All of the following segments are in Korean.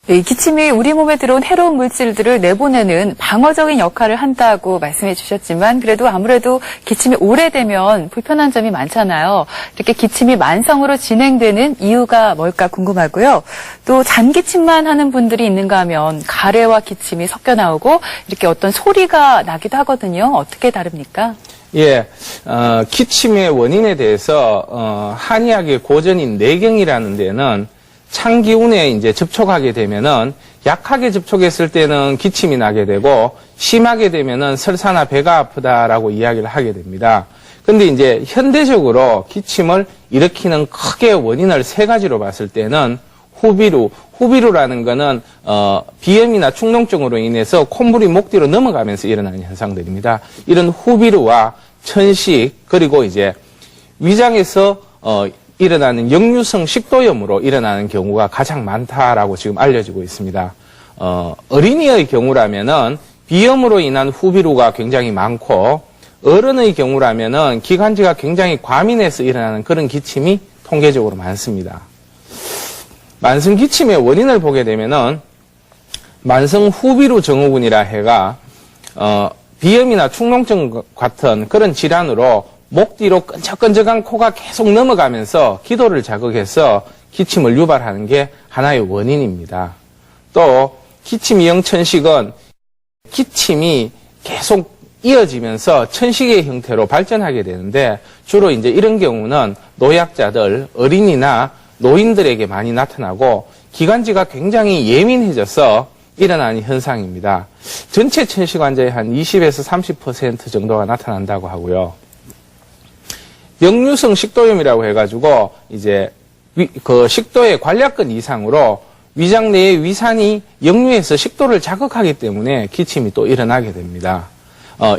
이 기침이 우리 몸에 들어온 해로운 물질들을 내보내는 방어적인 역할을 한다고 말씀해 주셨지만 그래도 아무래도 기침이 오래되면 불편한 점이 많잖아요. 이렇게 기침이 만성으로 진행되는 이유가 뭘까 궁금하고요. 또 잔기침만 하는 분들이 있는가 하면 가래와 기침이 섞여 나오고 이렇게 어떤 소리가 나기도 하거든요. 어떻게 다릅니까? 예, 기침의 원인에 대해서 한의학의 고전인 내경이라는 데는 찬 기운에 이제 접촉하게 되면은 약하게 접촉했을 때는 기침이 나게 되고 심하게 되면은 설사나 배가 아프다라고 이야기를 하게 됩니다. 근데 이제 현대적으로 기침을 일으키는 크게 원인을 세 가지로 봤을 때는 후비루라는 거는 비염이나 축농증으로 인해서 콧물이 목 뒤로 넘어가면서 일어나는 현상들입니다. 이런 후비루와 천식 그리고 이제 위장에서 일어나는 역류성 식도염으로 일어나는 경우가 가장 많다라고 지금 알려지고 있습니다. 어린이의 경우라면은 비염으로 인한 후비루가 굉장히 많고 어른의 경우라면은 기관지가 굉장히 과민해서 일어나는 그런 기침이 통계적으로 많습니다. 만성 기침의 원인을 보게 되면은 만성 후비루 증후군이라 해가 비염이나 축농증 같은 그런 질환으로 목 뒤로 끈적끈적한 코가 계속 넘어가면서 기도를 자극해서 기침을 유발하는 게 하나의 원인입니다. 또 기침이형 천식은 기침이 계속 이어지면서 천식의 형태로 발전하게 되는데 주로 이제 이런 경우는 노약자들, 어린이나 노인들에게 많이 나타나고 기관지가 굉장히 예민해져서 일어나는 현상입니다. 전체 천식 환자의 한 20에서 30% 정도가 나타난다고 하고요. 역류성 식도염이라고 해가지고 이제 그 식도의 관략근 이상으로 위장 내의 위산이 역류해서 식도를 자극하기 때문에 기침이 또 일어나게 됩니다.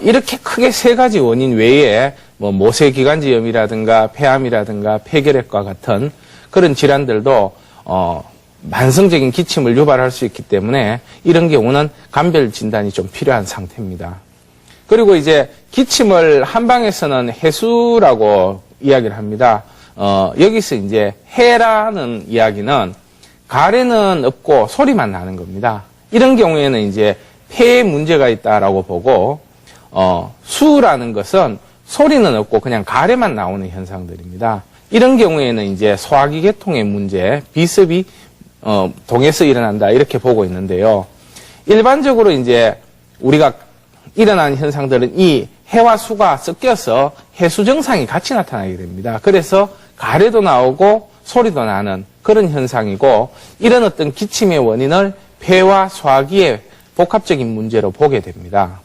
이렇게 크게 세 가지 원인 외에 뭐 모세기관지염이라든가 폐암이라든가 폐결핵과 같은 그런 질환들도 만성적인 기침을 유발할 수 있기 때문에 이런 경우는 감별 진단이 좀 필요한 상태입니다. 그리고 이제 기침을 한방에서는 해수라고 이야기를 합니다. 여기서 이제 해라는 이야기는 가래는 없고 소리만 나는 겁니다. 이런 경우에는 이제 폐에 문제가 있다라고 보고 수라는 것은 소리는 없고 그냥 가래만 나오는 현상들입니다. 이런 경우에는 이제 소화기 계통의 문제, 비습이 동해서 일어난다 이렇게 보고 있는데요. 일반적으로 이제 우리가 일어나는 현상들은 이 해와 수가 섞여서 해수 증상이 같이 나타나게 됩니다. 그래서 가래도 나오고 소리도 나는 그런 현상이고 이런 어떤 기침의 원인을 폐와 소화기의 복합적인 문제로 보게 됩니다.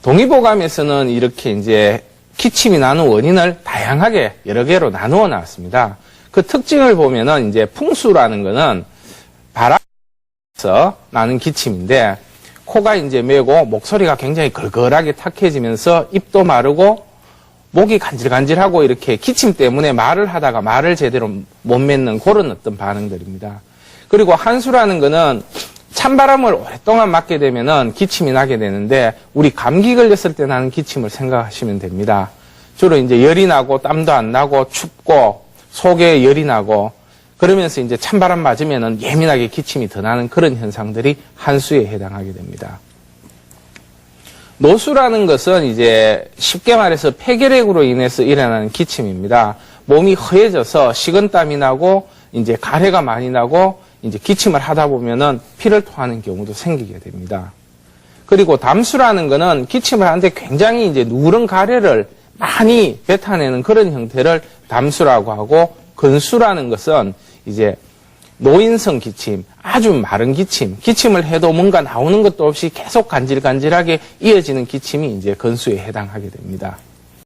동의보감에서는 이렇게 이제 기침이 나는 원인을 다양하게 여러 개로 나누어 놨습니다. 그 특징을 보면은 이제 풍수라는 거는 바람에서 나는 기침인데 코가 이제 메고 목소리가 굉장히 걸걸하게 탁해지면서 입도 마르고 목이 간질간질하고 이렇게 기침 때문에 말을 하다가 말을 제대로 못 맺는 그런 어떤 반응들입니다. 그리고 한수라는 거는 찬바람을 오랫동안 맞게 되면은 기침이 나게 되는데 우리 감기 걸렸을 때 나는 기침을 생각하시면 됩니다. 주로 이제 열이 나고 땀도 안 나고 춥고 속에 열이 나고 그러면서 이제 찬바람 맞으면은 예민하게 기침이 더 나는 그런 현상들이 한수에 해당하게 됩니다. 노수라는 것은 이제 쉽게 말해서 폐결핵으로 인해서 일어나는 기침입니다. 몸이 허해져서 식은땀이 나고 이제 가래가 많이 나고 이제 기침을 하다 보면은 피를 토하는 경우도 생기게 됩니다. 그리고 담수라는 것은 기침을 하는데 굉장히 이제 누런 가래를 많이 뱉어내는 그런 형태를 담수라고 하고 근수라는 것은 이제 노인성 기침, 아주 마른 기침, 기침을 해도 뭔가 나오는 것도 없이 계속 간질간질하게 이어지는 기침이 이제 근수에 해당하게 됩니다.